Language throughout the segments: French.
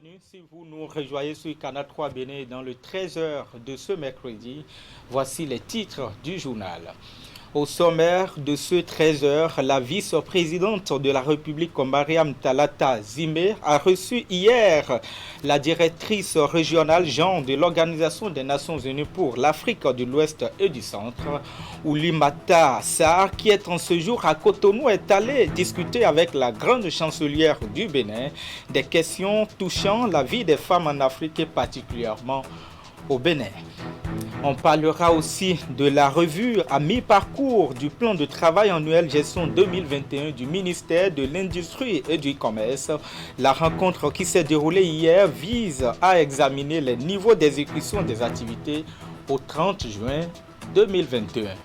bienvenue si vous nous rejoignez sur Canal 3 Bénin dans le 13h de ce mercredi. Voici les titres du journal. Au sommaire de ce 13h, la vice-présidente de la République, Mariam Talata Zimé, a reçu hier la directrice régionale genre de l'Organisation des Nations Unies pour l'Afrique de l'Ouest et du Centre, Oulimata Sarr, qui est en séjour à Cotonou, est allée discuter avec la grande chancelière du Bénin des questions touchant la vie des femmes en Afrique et particulièrement au Bénin. On parlera aussi de la revue à mi-parcours du plan de travail annuel gestion 2021 du ministère de l'Industrie et du Commerce. La rencontre qui s'est déroulée hier vise à examiner les niveaux d'exécution des activités au 30 juin 2021.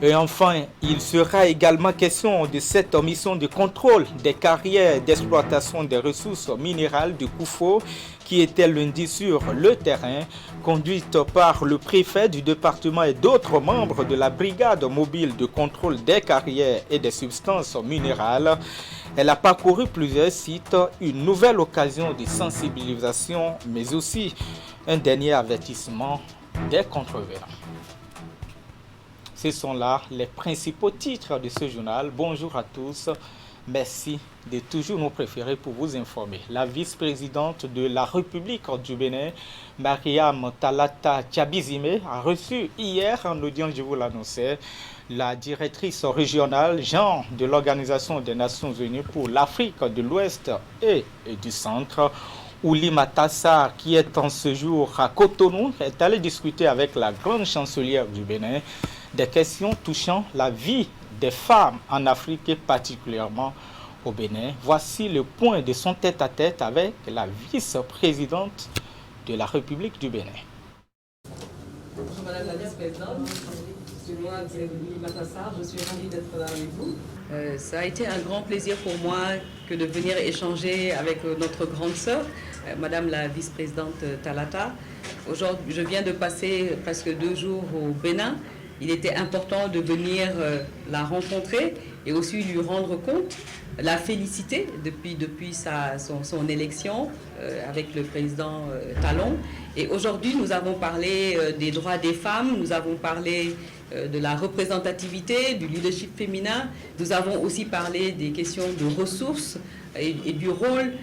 Et enfin, il sera également question de cette mission de contrôle des carrières d'exploitation des ressources minérales du Koufo qui était lundi sur le terrain, conduite par le préfet du département et d'autres membres de la brigade mobile de contrôle des carrières et des substances minérales. Elle a parcouru plusieurs sites, une nouvelle occasion de sensibilisation, mais aussi un dernier avertissement des contrevenants. Ce sont là les principaux titres de ce journal. Bonjour à tous. Merci de toujours nous préférer pour vous informer. La vice-présidente de la République du Bénin, Mariam Talata Tchabizime, a reçu hier en audience, je vous l'annonçais, la directrice régionale genre de l'Organisation des Nations Unies pour l'Afrique de l'Ouest et du Centre. Oulimata Sarr, qui est en séjour à Cotonou, est allé discuter avec la grande chancelière du Bénin des questions touchant la vie des femmes en Afrique et particulièrement au Bénin. Voici le point de son tête-à-tête avec la vice-présidente de la République du Bénin. Bonjour Madame la vice-présidente, moi c'est Oulimata Sarr, je suis ravie d'être là avec vous. Ça a été un grand plaisir pour moi que de venir échanger avec notre grande sœur, Madame la vice-présidente Talata. Aujourd'hui, je viens de passer presque 2 jours au Bénin. Il était important de venir la rencontrer et aussi lui rendre compte, la féliciter depuis son élection avec le président Talon. Et aujourd'hui, nous avons parlé des droits des femmes, nous avons parlé de la représentativité, du leadership féminin. Nous avons aussi parlé des questions de ressources et du rôle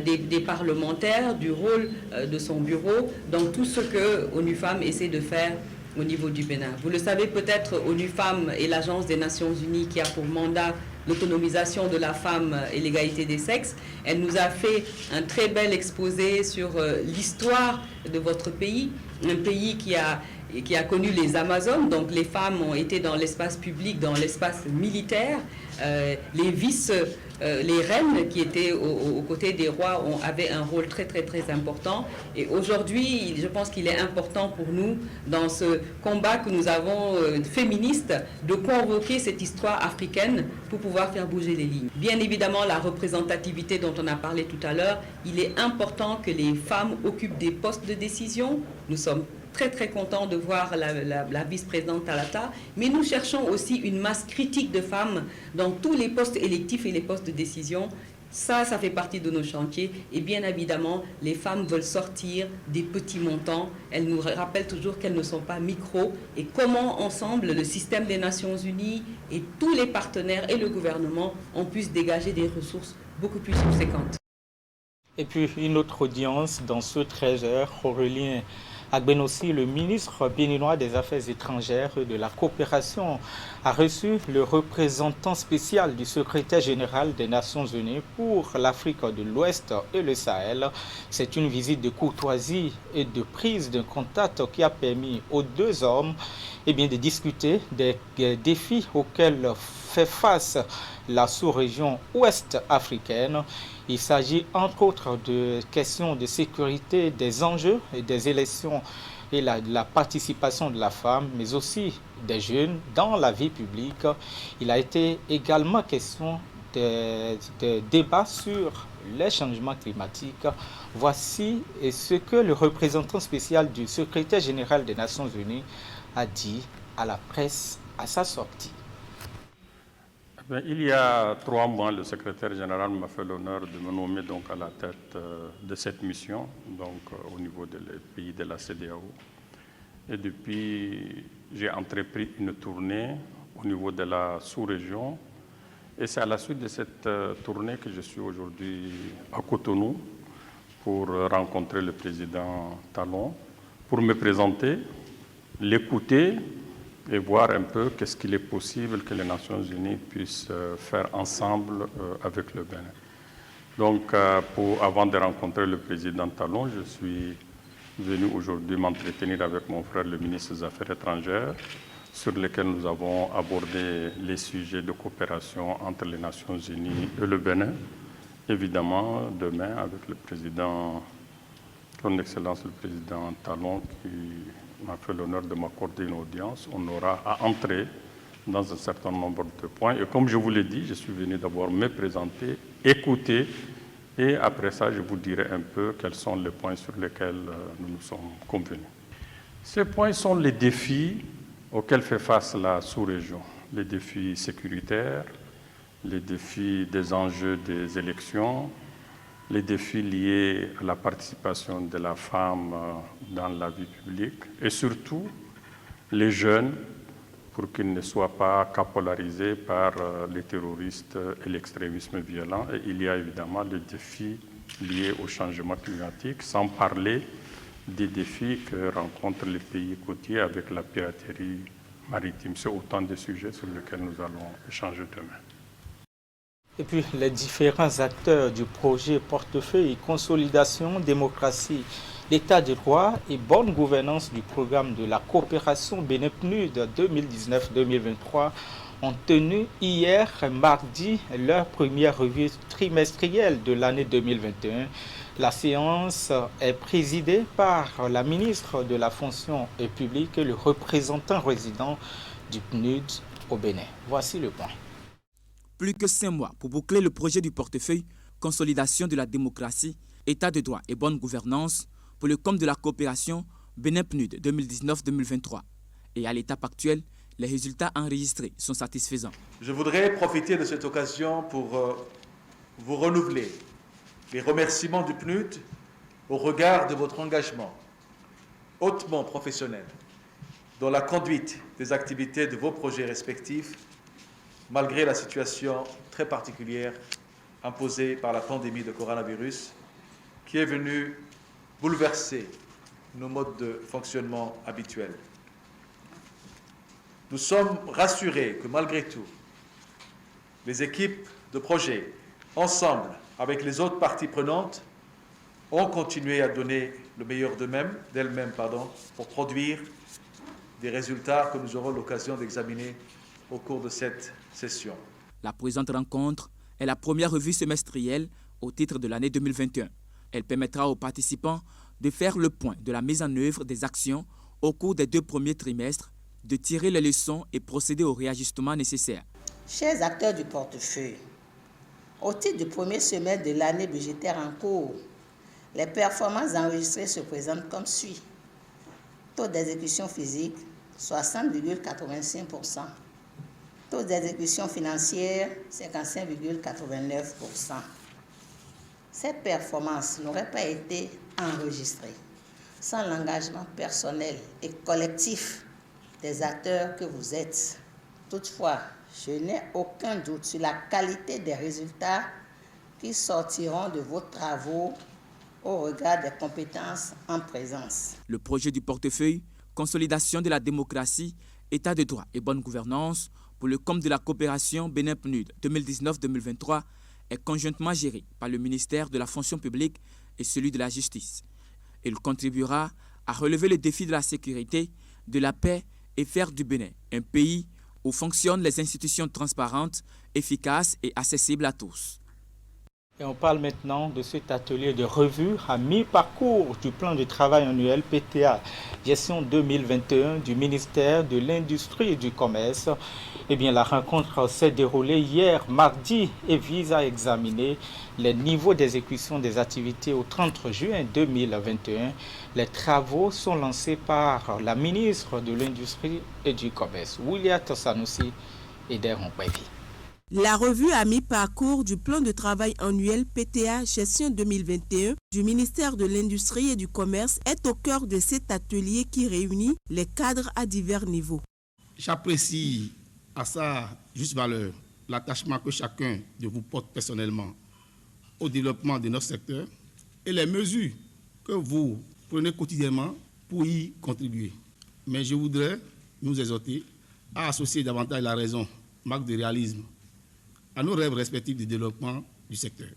des parlementaires, du rôle de son bureau dans tout ce que ONU Femmes essaie de faire au niveau du Bénin. Vous le savez peut-être, ONU Femmes est l'agence des Nations Unies qui a pour mandat l'autonomisation de la femme et l'égalité des sexes. Elle nous a fait un très bel exposé sur l'histoire de votre pays, un pays qui a connu les Amazones, donc les femmes ont été dans l'espace public, dans l'espace militaire. Les reines qui étaient aux côtés des rois avaient un rôle très important. Et aujourd'hui, je pense qu'il est important pour nous, dans ce combat que nous avons féministe, de convoquer cette histoire africaine pour pouvoir faire bouger les lignes. Bien évidemment, la représentativité dont on a parlé tout à l'heure, il est important que les femmes occupent des postes de décision. Nous sommes très contents de voir la vice-présidente Talata, mais nous cherchons aussi une masse critique de femmes dans tous les postes électifs et les postes de décision. Ça fait partie de nos chantiers et bien évidemment, les femmes veulent sortir des petits montants. Elles nous rappellent toujours qu'elles ne sont pas micro et comment ensemble, le système des Nations Unies et tous les partenaires et le gouvernement, on puisse dégager des ressources beaucoup plus conséquentes. Et puis une autre audience dans ce 13h, Aurélien Agbenossi, le ministre béninois des Affaires étrangères et de la coopération, a reçu le représentant spécial du secrétaire général des Nations Unies pour l'Afrique de l'Ouest et le Sahel. C'est une visite de courtoisie et de prise de contact qui a permis aux deux hommes de discuter des défis auxquels fait face la sous-région ouest africaine. Il s'agit entre autres de questions de sécurité, des enjeux et des élections et la participation de la femme, mais aussi des jeunes dans la vie publique. Il a été également question de débats sur les changements climatiques. Voici ce que le représentant spécial du secrétaire général des Nations Unies a dit à la presse à sa sortie. Il y a 3 mois, le secrétaire général m'a fait l'honneur de me nommer donc à la tête de cette mission, donc au niveau des pays de la CEDEAO. Et depuis, j'ai entrepris une tournée au niveau de la sous-région. Et c'est à la suite de cette tournée que je suis aujourd'hui à Cotonou pour rencontrer le président Talon, pour me présenter, l'écouter et voir un peu qu'est-ce qu'il est possible que les Nations Unies puissent faire ensemble avec le Bénin. Donc, avant de rencontrer le président Talon, je suis venu aujourd'hui m'entretenir avec mon frère, le ministre des Affaires étrangères, sur lesquels nous avons abordé les sujets de coopération entre les Nations Unies et le Bénin. Évidemment, demain, avec le président, son Excellence le président Talon, qui m'a fait l'honneur de m'accorder une audience, on aura à entrer dans un certain nombre de points. Et comme je vous l'ai dit, je suis venu d'abord me présenter, écouter, et après ça, je vous dirai un peu quels sont les points sur lesquels nous nous sommes convenus. Ces points sont les défis auxquels fait face la sous-région, les défis sécuritaires, les défis des enjeux des élections, les défis liés à la participation de la femme dans la vie publique et surtout les jeunes pour qu'ils ne soient pas capolarisés par les terroristes et l'extrémisme violent. Et il y a évidemment les défis liés au changement climatique, sans parler des défis que rencontrent les pays côtiers avec la piraterie maritime. C'est autant de sujets sur lesquels nous allons échanger demain. Et puis les différents acteurs du projet portefeuille consolidation, démocratie, l'état de droit et bonne gouvernance du programme de la coopération Bénin-PNUD 2019-2023 ont tenu hier mardi leur première revue trimestrielle de l'année 2021. La séance est présidée par la ministre de la fonction publique et le représentant résident du PNUD au Bénin. Voici le point. Plus que 5 mois pour boucler le projet du portefeuille consolidation de la démocratie, état de droit et bonne gouvernance pour le compte de la coopération Bénin-PNUD 2019-2023. Et à l'étape actuelle, les résultats enregistrés sont satisfaisants. Je voudrais profiter de cette occasion pour vous renouveler les remerciements du PNUD au regard de votre engagement hautement professionnel dans la conduite des activités de vos projets respectifs, malgré la situation très particulière imposée par la pandémie de coronavirus qui est venue bouleverser nos modes de fonctionnement habituels. Nous sommes rassurés que malgré tout, les équipes de projet, ensemble avec les autres parties prenantes, ont continué à donner le meilleur d'elles-mêmes pour produire des résultats que nous aurons l'occasion d'examiner au cours de cette session. La présente rencontre est la première revue semestrielle au titre de l'année 2021. Elle permettra aux participants de faire le point de la mise en œuvre des actions au cours des 2 premiers trimestres, de tirer les leçons et procéder aux réajustements nécessaires. Chers acteurs du portefeuille, au titre du premier semestre de l'année budgétaire en cours, les performances enregistrées se présentent comme suit. Taux d'exécution physique, 60,85%. Taux d'exécution financière, 55,89%. Cette performance n'aurait pas été enregistrée sans l'engagement personnel et collectif des acteurs que vous êtes. Toutefois, je n'ai aucun doute sur la qualité des résultats qui sortiront de vos travaux au regard des compétences en présence. Le projet du portefeuille, consolidation de la démocratie, état de droit et bonne gouvernance pour le compte de la coopération Bénin-PNUD 2019-2023 est conjointement géré par le ministère de la fonction publique et celui de la justice. Il contribuera à relever les défis de la sécurité, de la paix et faire du Bénin un pays où fonctionnent les institutions transparentes, efficaces et accessibles à tous. Et on parle maintenant de cet atelier de revue à mi-parcours du plan de travail annuel PTA gestion 2021 du ministère de l'Industrie et du Commerce. Eh bien, la rencontre s'est déroulée hier mardi et vise à examiner les niveaux d'exécution des activités au 30 juin 2021. Les travaux sont lancés par la ministre de l'Industrie et du Commerce, William Sanusi et Deron Bevi. La revue à mi-parcours du plan de travail annuel PTA Gestion 2021 du ministère de l'Industrie et du Commerce est au cœur de cet atelier qui réunit les cadres à divers niveaux. J'apprécie à sa juste valeur l'attachement que chacun de vous porte personnellement au développement de notre secteur et les mesures que vous prenez quotidiennement pour y contribuer. Mais je voudrais nous exhorter à associer davantage la raison, marque de réalisme, à nos rêves respectifs de développement du secteur.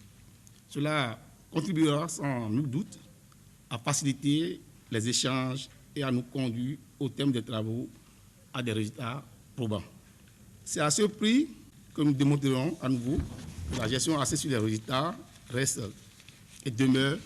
Cela contribuera sans nul doute à faciliter les échanges et à nous conduire au terme des travaux à des résultats probants. C'est à ce prix que nous démontrerons à nouveau que la gestion axée sur les résultats reste et demeure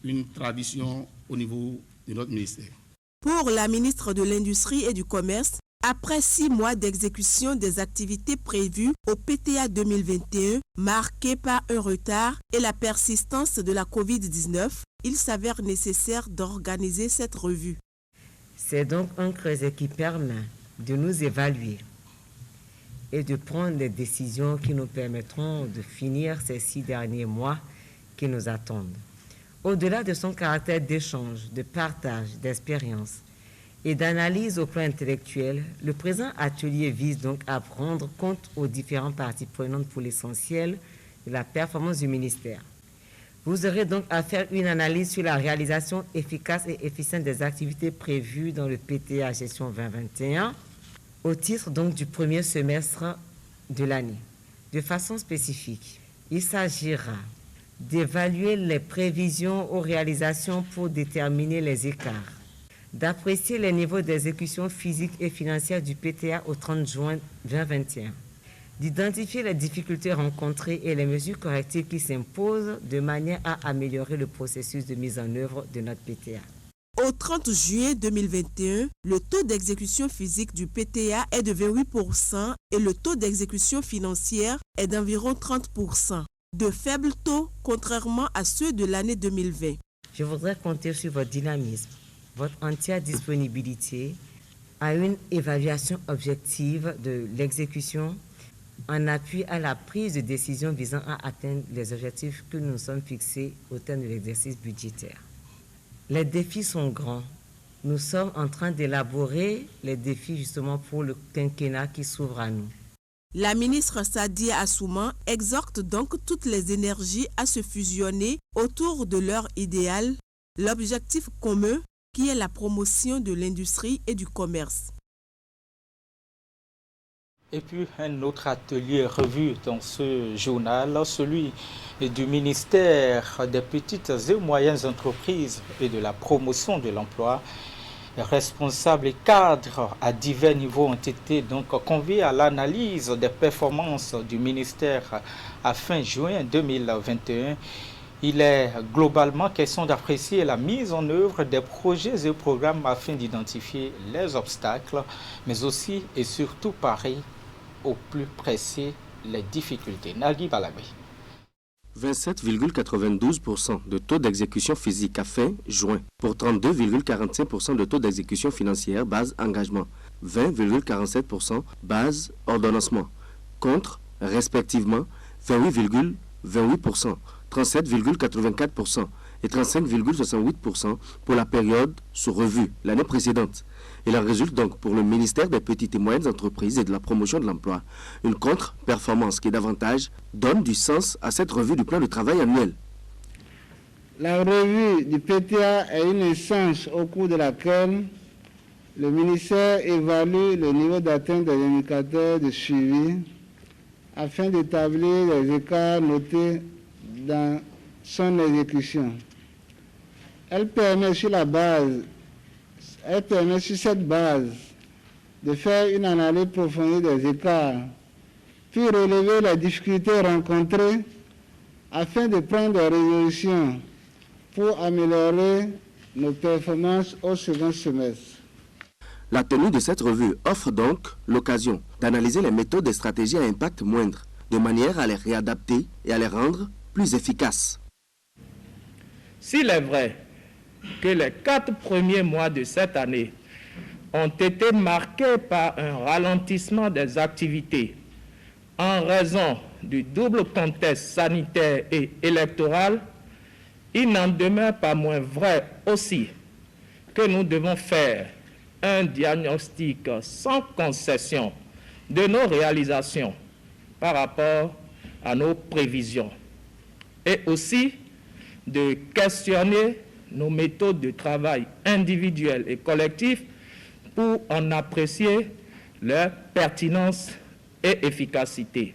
une tradition au niveau de notre ministère. Pour la ministre de l'Industrie et du Commerce, après 6 mois d'exécution des activités prévues au PTA 2021, marquées par un retard et la persistance de la COVID-19, il s'avère nécessaire d'organiser cette revue. C'est donc un creuset qui permet de nous évaluer et de prendre des décisions qui nous permettront de finir ces 6 derniers mois qui nous attendent. Au-delà de son caractère d'échange, de partage, d'expérience et d'analyse au plan intellectuel, le présent atelier vise donc à prendre compte aux différentes parties prenantes pour l'essentiel de la performance du ministère. Vous aurez donc à faire une analyse sur la réalisation efficace et efficiente des activités prévues dans le PTA Gestion 2021 au titre donc du premier semestre de l'année. De façon spécifique, il s'agira d'évaluer les prévisions aux réalisations pour déterminer les écarts, d'apprécier les niveaux d'exécution physique et financière du PTA au 30 juin 2021, d'identifier les difficultés rencontrées et les mesures correctives qui s'imposent de manière à améliorer le processus de mise en œuvre de notre PTA. Au 30 juillet 2021, le taux d'exécution physique du PTA est de 28% et le taux d'exécution financière est d'environ 30%. De faibles taux, contrairement à ceux de l'année 2020. Je voudrais compter sur votre dynamisme, votre entière disponibilité à une évaluation objective de l'exécution en appui à la prise de décision visant à atteindre les objectifs que nous nous sommes fixés au terme de l'exercice budgétaire. Les défis sont grands. Nous sommes en train d'élaborer les défis justement pour le quinquennat qui s'ouvre à nous. La ministre Sadia Assouman exhorte donc toutes les énergies à se fusionner autour de leur idéal, l'objectif commun qui est la promotion de l'industrie et du commerce. Et puis un autre atelier revu dans ce journal, celui du ministère des petites et moyennes entreprises et de la promotion de l'emploi. Responsables et cadres à divers niveaux ont été donc conviés à l'analyse des performances du ministère à fin juin 2021. Il est globalement question d'apprécier la mise en œuvre des projets et programmes afin d'identifier les obstacles, mais aussi et surtout parer au plus pressé les difficultés. Nagui Balabé. 27,92% de taux d'exécution physique à fin juin pour 32,45% de taux d'exécution financière base engagement, 20,47% base ordonnancement, contre respectivement 28,28%, 37,84% et 35,68% pour la période sous revue l'année précédente. Il en résulte donc pour le ministère des petites et moyennes entreprises et de la promotion de l'emploi une contre-performance qui davantage donne du sens à cette revue du plan de travail annuel. La revue du PTA est une échange au cours de laquelle le ministère évalue le niveau d'atteinte des indicateurs de suivi afin d'établir les écarts notés dans son exécution. Elle permet sur cette base de faire une analyse approfondie des écarts, puis relever les difficultés rencontrées afin de prendre des résolutions pour améliorer nos performances au second semestre. La tenue de cette revue offre donc l'occasion d'analyser les méthodes et stratégies à impact moindre, de manière à les réadapter et à les rendre plus efficaces. S'il est vrai que les 4 premiers mois de cette année ont été marqués par un ralentissement des activités en raison du double contexte sanitaire et électoral, il n'en demeure pas moins vrai aussi que nous devons faire un diagnostic sans concession de nos réalisations par rapport à nos prévisions et aussi de questionner nos méthodes de travail individuelles et collectives pour en apprécier leur pertinence et efficacité.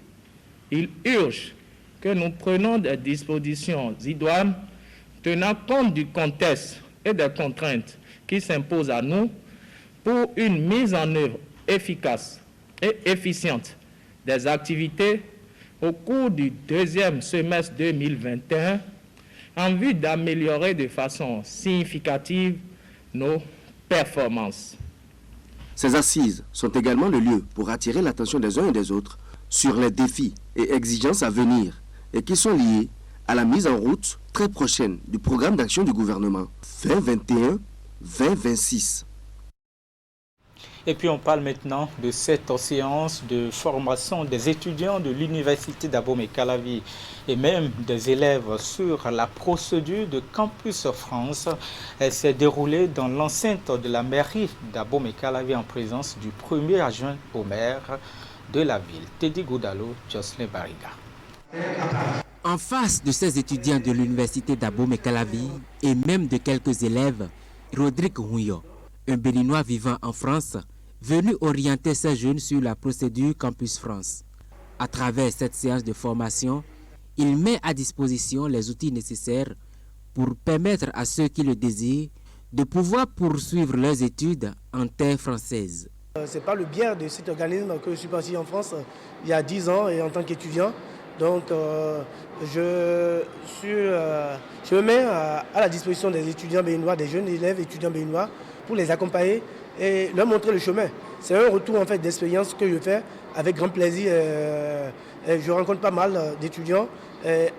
Il urge que nous prenions des dispositions idoines tenant compte du contexte et des contraintes qui s'imposent à nous pour une mise en œuvre efficace et efficiente des activités au cours du deuxième semestre 2021 en vue d'améliorer de façon significative nos performances. Ces assises sont également le lieu pour attirer l'attention des uns et des autres sur les défis et exigences à venir et qui sont liés à la mise en route très prochaine du programme d'action du gouvernement 2021-2026. Et puis on parle maintenant de cette séance de formation des étudiants de l'université d'Abomey-Calavi et même des élèves sur la procédure de Campus France. Elle s'est déroulée dans l'enceinte de la mairie d'Abomey-Calavi en présence du premier adjoint au maire de la ville, Teddy Goudalo, Jocelyn Bariga. En face de ces étudiants de l'université d'Abomey-Calavi et même de quelques élèves, Rodrigue Houyo, un Béninois vivant en France, venu orienter ces jeunes sur la procédure Campus France. À travers cette séance de formation, il met à disposition les outils nécessaires pour permettre à ceux qui le désirent de pouvoir poursuivre leurs études en terre française. C'est par le biais de cet organisme que je suis parti en France il y a 10 ans et en tant qu'étudiant. Donc je me mets à la disposition des étudiants béninois, des jeunes élèves étudiants béninois pour les accompagner et leur montrer le chemin. C'est un retour en fait d'expérience que je fais avec grand plaisir. Je rencontre pas mal d'étudiants.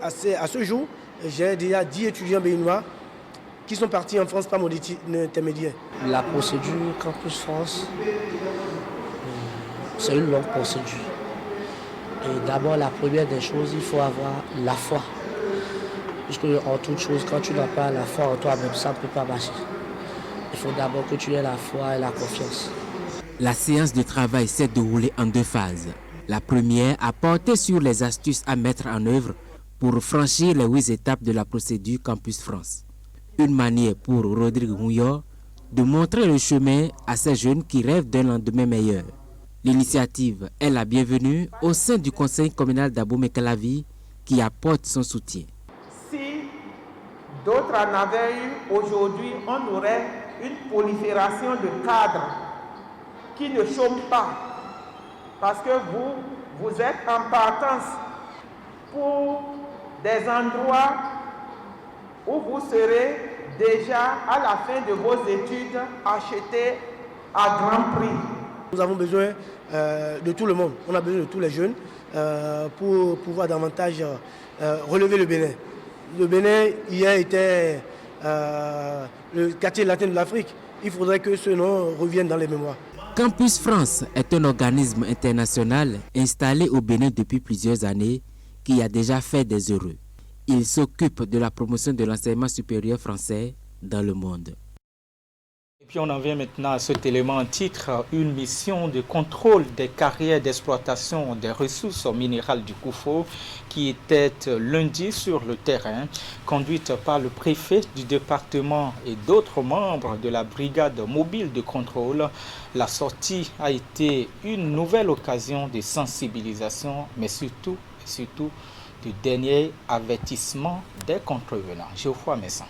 À ce jour, j'ai déjà 10 étudiants béninois qui sont partis en France par mon intermédiaire. La procédure Campus France, c'est une longue procédure. Et d'abord, la première des choses, il faut avoir la foi. Puisque en toute chose, quand tu n'as pas la foi en toi-même, ça ne peut pas marcher. Il faut d'abord que tu aies la foi et la confiance. La séance de travail s'est déroulée en 2 phases. La première a porté sur les astuces à mettre en œuvre pour franchir les 8 étapes de la procédure Campus France. Une manière pour Rodrigue Houyo de montrer le chemin à ces jeunes qui rêvent d'un lendemain meilleur. L'initiative est la bienvenue au sein du conseil communal d'Abomey-Calavi qui apporte son soutien. Si d'autres en avaient eu, aujourd'hui, on aurait une prolifération de cadres qui ne chôment pas. Parce que vous êtes en partance pour des endroits où vous serez déjà à la fin de vos études achetés à grand prix. Nous avons besoin de tout le monde, on a besoin de tous les jeunes pour pouvoir davantage relever le Bénin. Le Bénin, hier, était le quartier latin de l'Afrique. Il faudrait que ce nom revienne dans les mémoires. Campus France est un organisme international installé au Bénin depuis plusieurs années qui a déjà fait des heureux. Il s'occupe de la promotion de l'enseignement supérieur français dans le monde. Et puis on en vient maintenant à cet élément en titre, une mission de contrôle des carrières d'exploitation des ressources minérales du Koufo qui était lundi sur le terrain, conduite par le préfet du département et d'autres membres de la brigade mobile de contrôle. La sortie a été une nouvelle occasion de sensibilisation, mais surtout du dernier avertissement des contrevenants. Geoffroy Messan.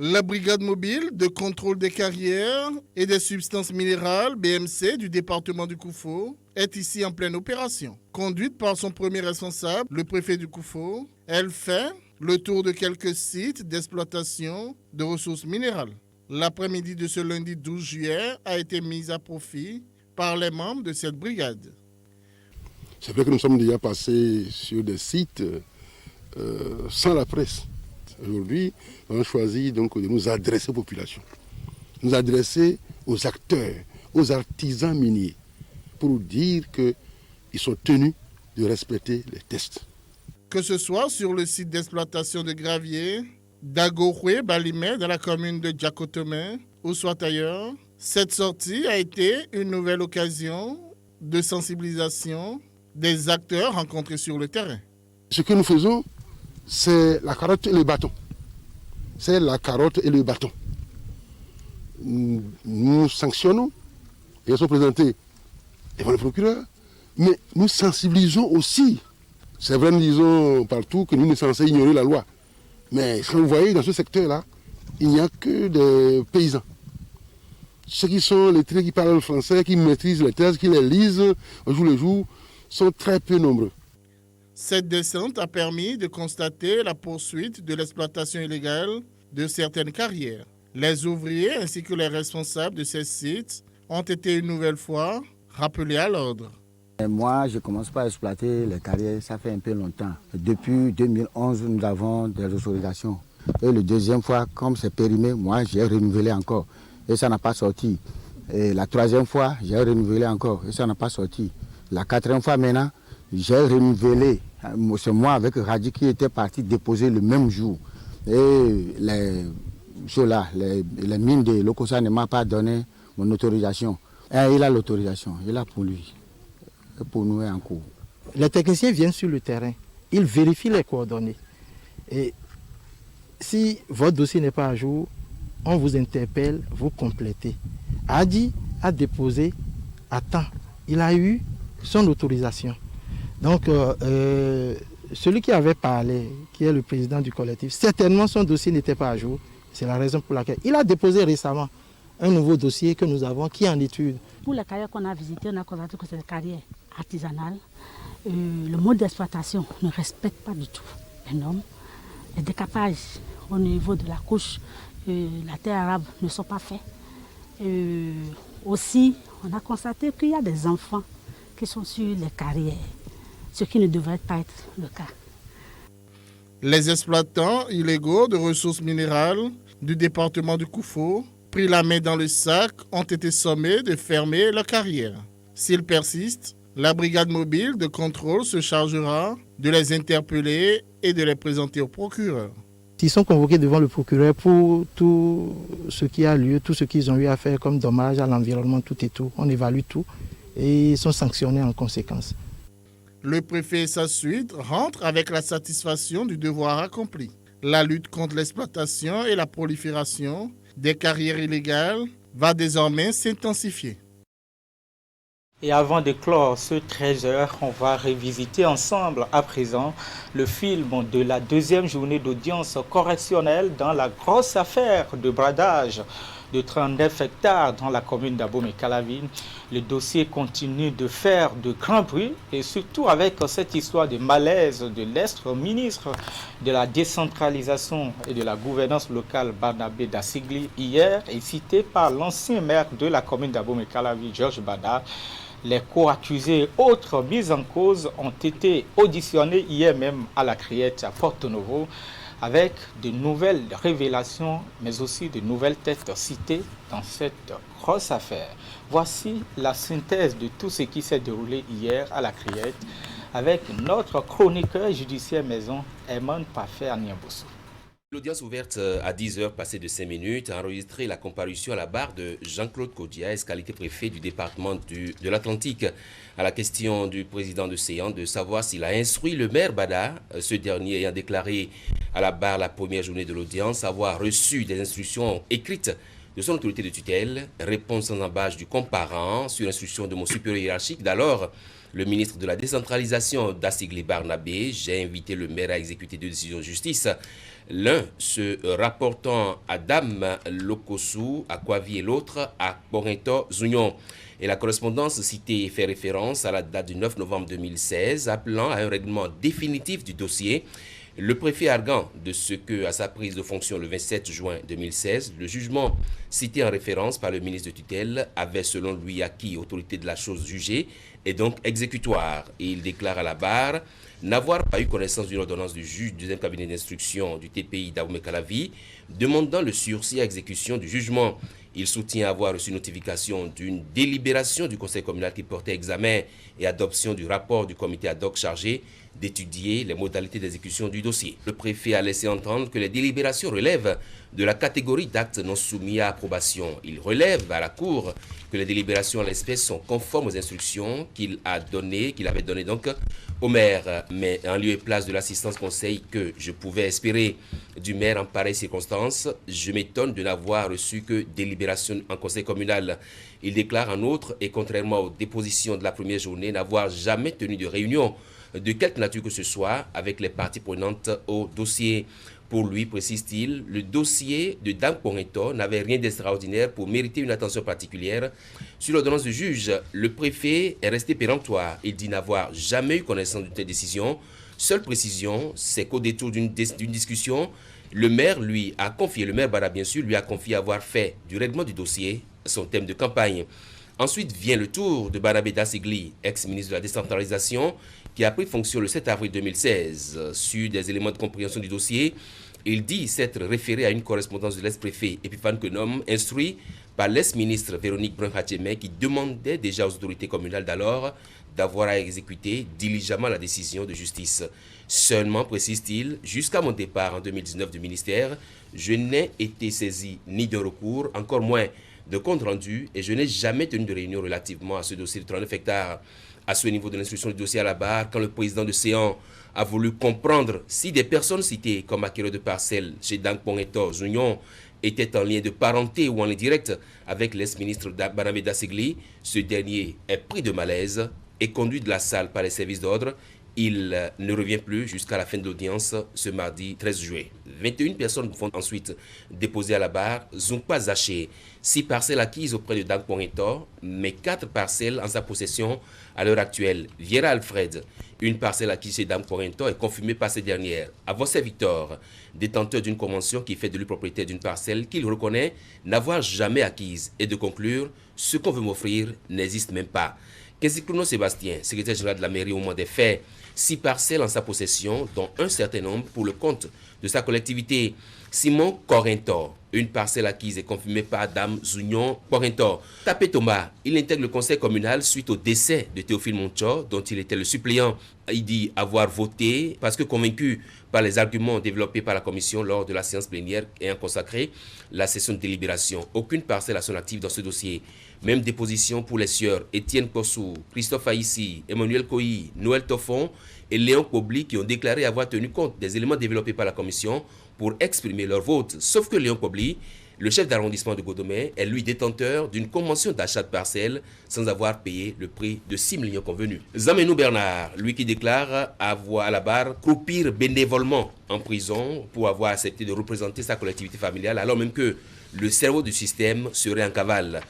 La brigade mobile de contrôle des carrières et des substances minérales, BMC, du département du Koufo, est ici en pleine opération. Conduite par son premier responsable, le préfet du Koufo, elle fait le tour de quelques sites d'exploitation de ressources minérales. L'après-midi de ce lundi 12 juillet a été mise à profit par les membres de cette brigade. C'est vrai que nous sommes déjà passés sur des sites sans la presse. Aujourd'hui, nous avons choisi donc de nous adresser aux populations, nous adresser aux acteurs, aux artisans miniers, pour dire qu'ils sont tenus de respecter les tests. Que ce soit sur le site d'exploitation de gravier d'Agouroué Balimé dans la commune de Djakotomé ou soit ailleurs, cette sortie a été une nouvelle occasion de sensibilisation des acteurs rencontrés sur le terrain. Ce que nous faisons, c'est la carotte et le bâton. C'est la carotte et le bâton. Nous sanctionnons, et elles sont présentées devant le procureur, mais nous sensibilisons aussi. C'est vrai, nous disons partout que nous sommes censés ignorer la loi. Mais quand vous voyez, dans ce secteur-là, il n'y a que des paysans. Ceux qui sont lettrés, qui parlent le français, qui maîtrisent les thèses, qui les lisent au jour le jour, sont très peu nombreux. Cette descente a permis de constater la poursuite de l'exploitation illégale de certaines carrières. Les ouvriers ainsi que les responsables de ces sites ont été une nouvelle fois rappelés à l'ordre. Moi, je commence par exploiter les carrières, ça fait un peu longtemps. Depuis 2011, nous avons des autorisations. Et la deuxième fois, comme c'est périmé, moi, j'ai renouvelé encore. Et ça n'a pas sorti. Et la troisième fois, j'ai renouvelé encore. Et ça n'a pas sorti. La quatrième fois maintenant, j'ai renouvelé. C'est moi avec Radi qui était parti déposer le même jour. Et les mines de Lokossa ne m'ont pas donné mon autorisation. Et il a l'autorisation, il a pour lui. Et pour nous en cours. Les techniciens viennent sur le terrain, ils vérifient les coordonnées. Et si votre dossier n'est pas à jour, on vous interpelle, vous complétez. Adi a déposé à temps. Il a eu son autorisation. Donc, celui qui avait parlé, qui est le président du collectif, certainement son dossier n'était pas à jour. C'est la raison pour laquelle il a déposé récemment un nouveau dossier que nous avons qui est en étude. Pour les carrières qu'on a visitées, on a constaté que c'est des carrières artisanales. Le mode d'exploitation ne respecte pas du tout les normes. Les décapages au niveau de la couche, la terre arabe ne sont pas faits. Aussi, on a constaté qu'il y a des enfants qui sont sur les carrières, ce qui ne devrait pas être le cas. Les exploitants illégaux de ressources minérales du département du Koufo, pris la main dans le sac, ont été sommés de fermer leur carrière. S'ils persistent, la brigade mobile de contrôle se chargera de les interpeller et de les présenter au procureur. Ils sont convoqués devant le procureur pour tout ce qui a lieu, tout ce qu'ils ont eu à faire comme dommage à l'environnement, tout et tout. On évalue tout et ils sont sanctionnés en conséquence. Le préfet et sa suite rentrent avec la satisfaction du devoir accompli. La lutte contre l'exploitation et la prolifération des carrières illégales va désormais s'intensifier. Et avant de clore ce 13h, on va revisiter ensemble à présent le film de la deuxième journée d'audience correctionnelle dans la grosse affaire de bradage de 39 hectares dans la commune d'Abomey-Calavi. Le dossier continue de faire de grands bruits et surtout avec cette histoire de malaise de l'ex-ministre de la décentralisation et de la gouvernance locale Barnabé Dassigli hier et cité par l'ancien maire de la commune d'Abomey-Calavi, Georges Bada. Les co-accusés et autres mises en cause ont été auditionnés hier même à la Criette à Porto Novo avec de nouvelles révélations mais aussi de nouvelles têtes citées dans cette grosse affaire. Voici la synthèse de tout ce qui s'est déroulé hier à la Criette avec notre chroniqueur judiciaire maison, Eman Parfait Aniambosso. L'audience ouverte à 10h passée de 5 minutes a enregistré la comparution à la barre de Jean-Claude Kodias, qualité préfet du département de l'Atlantique. À la question du président de séance de savoir s'il a instruit le maire Bada, ce dernier ayant déclaré à la barre la première journée de l'audience avoir reçu des instructions écrites de son autorité de tutelle, réponse sans embâche du comparant sur instruction de mon supérieur hiérarchique d'alors, le ministre de la décentralisation Dassigli Barnabé. J'ai invité le maire à exécuter 2 décisions de justice. L'un se rapportant à Dame Lokossou, à Kwavi et l'autre à Borinto Zounion. Et la correspondance citée fait référence à la date du 9 novembre 2016, appelant à un règlement définitif du dossier. Le préfet arguant de ce que, à sa prise de fonction le 27 juin 2016, le jugement cité en référence par le ministre de tutelle avait selon lui acquis autorité de la chose jugée et donc exécutoire. Et il déclare à la barre n'avoir pas eu connaissance d'une ordonnance du juge du 2e cabinet d'instruction du TPI d'Abomey-Calavi demandant le sursis à exécution du jugement. Il soutient avoir reçu notification d'une délibération du conseil communal qui portait examen et adoption du rapport du comité ad hoc chargé d'étudier les modalités d'exécution du dossier. Le préfet a laissé entendre que les délibérations relèvent de la catégorie d'actes non soumis à approbation. Il relève à la Cour que les délibérations à l'espèce sont conformes aux instructions qu'il avait données donc au maire. Mais en lieu et place de l'assistance conseil que je pouvais espérer du maire en pareille circonstance, je m'étonne de n'avoir reçu que délibération en conseil communal. Il déclare en outre, et contrairement aux dépositions de la première journée, n'avoir jamais tenu de réunion de quelque nature que ce soit avec les parties prenantes au dossier. Pour lui, précise-t-il, le dossier de Dang Pointo n'avait rien d'extraordinaire pour mériter une attention particulière. Sur l'ordonnance du juge, le préfet est resté péremptoire. Il dit n'avoir jamais eu connaissance de telle décision. Seule précision, c'est qu'au détour d'une discussion, le maire Bada bien sûr, lui a confié avoir fait du règlement du dossier son thème de campagne. Ensuite vient le tour de Barnabé Dassigli, ex-ministre de la décentralisation, qui a pris fonction le 7 avril 2016. Sur des éléments de compréhension du dossier, il dit s'être référé à une correspondance de l'ex-préfet Epiphane Kenom, instruit par l'ex-ministre Véronique Brun-Hatchemé, qui demandait déjà aux autorités communales d'alors d'avoir à exécuter diligemment la décision de justice. Seulement, précise-t-il, jusqu'à mon départ en 2019 du ministère, je n'ai été saisi ni de recours, encore moins de compte rendu, et je n'ai jamais tenu de réunion relativement à ce dossier de 39 hectares. À ce niveau de l'instruction du dossier à la barre, quand le président de Séan a voulu comprendre si des personnes citées comme acquéreurs de parcelles chez Dang Pointo Zunion étaient en lien de parenté ou en lien direct avec l'ex-ministre Barnabé Dassigli, ce dernier est pris de malaise et conduit de la salle par les services d'ordre. Il ne revient plus jusqu'à la fin de l'audience ce mardi 13 juillet. 21 personnes vont ensuite déposer à la barre Zumpa Zaché, 6 parcelles acquises auprès de Dang Pointo, mais 4 parcelles en sa possession à l'heure actuelle. Viera Alfred, une parcelle acquise chez Dang Pointo est confirmée par ces dernières. Avancé Victor, détenteur d'une convention qui fait de lui propriétaire d'une parcelle qu'il reconnaît n'avoir jamais acquise, et de conclure, ce qu'on veut m'offrir n'existe même pas. Kézikouno Sébastien, secrétaire général de la mairie au moment des faits, 6 parcelles en sa possession, dont un certain nombre pour le compte de sa collectivité. Simon Corinto, une parcelle acquise et confirmée par Dame Zunion Corinto. Tapé Thomas, il intègre le conseil communal suite au décès de Théophile Moncho, dont il était le suppléant. Il dit avoir voté parce que convaincu par les arguments développés par la commission lors de la séance plénière ayant consacré la session de délibération. Aucune parcelle à son actif dans ce dossier. Même déposition pour les sieurs Étienne Kossou, Christophe Aïssi, Emmanuel Koyi, Noël Toffon et Léon Kobli qui ont déclaré avoir tenu compte des éléments développés par la commission pour exprimer leur vote. Sauf que Léon Kobli, le chef d'arrondissement de Godomé, est lui détenteur d'une convention d'achat de parcelles sans avoir payé le prix de 6 millions convenus. Zamenou Bernard, lui qui déclare avoir à la barre croupir bénévolement en prison pour avoir accepté de représenter sa collectivité familiale alors même que le cerveau du système serait en cavale.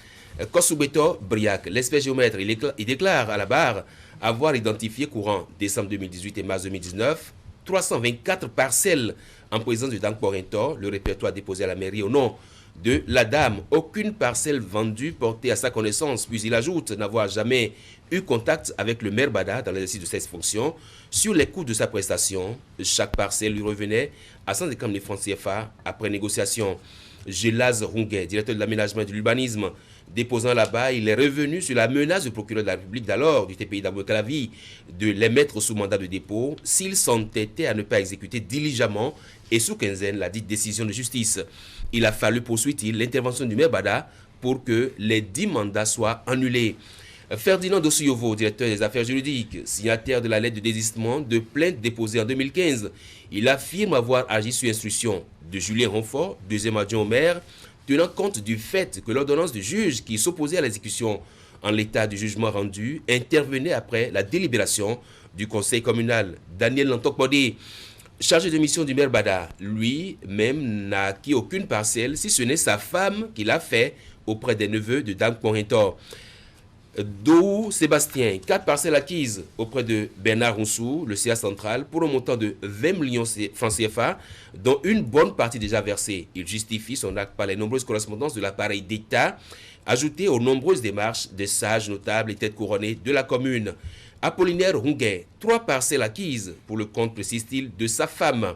Kosubeto Briac, l'expert géomètre, il déclare à la barre avoir identifié courant décembre 2018 et mars 2019 324 parcelles en présence de Dang Pointo, le répertoire déposé à la mairie au nom de la dame. Aucune parcelle vendue portée à sa connaissance, puis il ajoute n'avoir jamais eu contact avec le maire Bada dans l'exercice de ses fonctions. Sur les coûts de sa prestation, chaque parcelle lui revenait à 150 000 francs CFA après négociation. Gelaz Runguet, directeur de l'aménagement et de l'urbanisme, déposant là-bas, il est revenu sur la menace du procureur de la République d'alors du TPI d'Abou Kalavi de les mettre sous mandat de dépôt s'ils s'entêtaient à ne pas exécuter diligemment et sous quinzaine la dite décision de justice. Il a fallu, poursuit-il, l'intervention du maire Bada pour que les 10 mandats soient annulés. Ferdinand Dosuyovo, directeur des affaires juridiques, signataire de la lettre de désistement de plainte déposée en 2015, il affirme avoir agi sur instruction de Julien Ronfort, deuxième adjoint au maire, tenant compte du fait que l'ordonnance du juge qui s'opposait à l'exécution en l'état du jugement rendu intervenait après la délibération du conseil communal. Daniel Lantokbodé, chargé de mission du maire Bada, lui-même n'a acquis aucune parcelle, si ce n'est sa femme qui l'a fait auprès des neveux de Dang Pointo. Dou Sébastien, 4 parcelles acquises auprès de Bernard Roussou, le CA central, pour un montant de 20 millions francs CFA, dont une bonne partie déjà versée. Il justifie son acte par les nombreuses correspondances de l'appareil d'État, ajoutées aux nombreuses démarches des sages notables et têtes couronnées de la commune. Apollinaire Runguet, 3 parcelles acquises pour le compte, précise-t-il, de sa femme.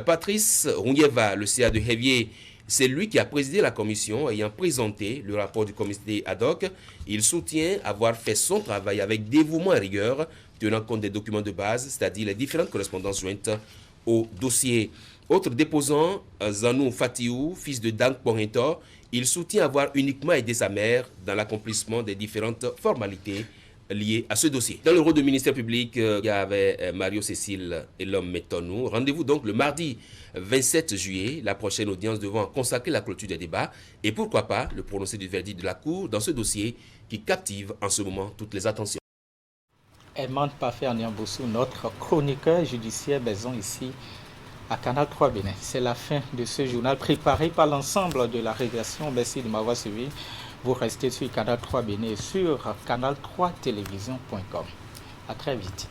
Patrice Rungueva, le CA de Hévier, C'est lui qui a présidé la commission ayant présenté le rapport du comité ad hoc. Il soutient avoir fait son travail avec dévouement et rigueur, tenant compte des documents de base, c'est-à-dire les différentes correspondances jointes au dossier. Autre déposant, Zanou Fatiou, fils de Dank Porintor, il soutient avoir uniquement aidé sa mère dans l'accomplissement des différentes formalités liées à ce dossier. Dans le rôle de ministère public, il y avait Mario Cécile et l'homme Métonou. Rendez-vous donc le mardi 27 juillet, la prochaine audience devant consacrer la clôture des débats et pourquoi pas le prononcé du verdict de la Cour dans ce dossier qui captive en ce moment toutes les attentions. Aimante Parfait Niamboussou, notre chroniqueur judiciaire basant ici à Canal 3 Bénin. C'est la fin de ce journal préparé par l'ensemble de la rédaction. Merci de m'avoir suivi. Vous restez sur Canal 3 Bénin et sur canal3télévision.com. À très vite.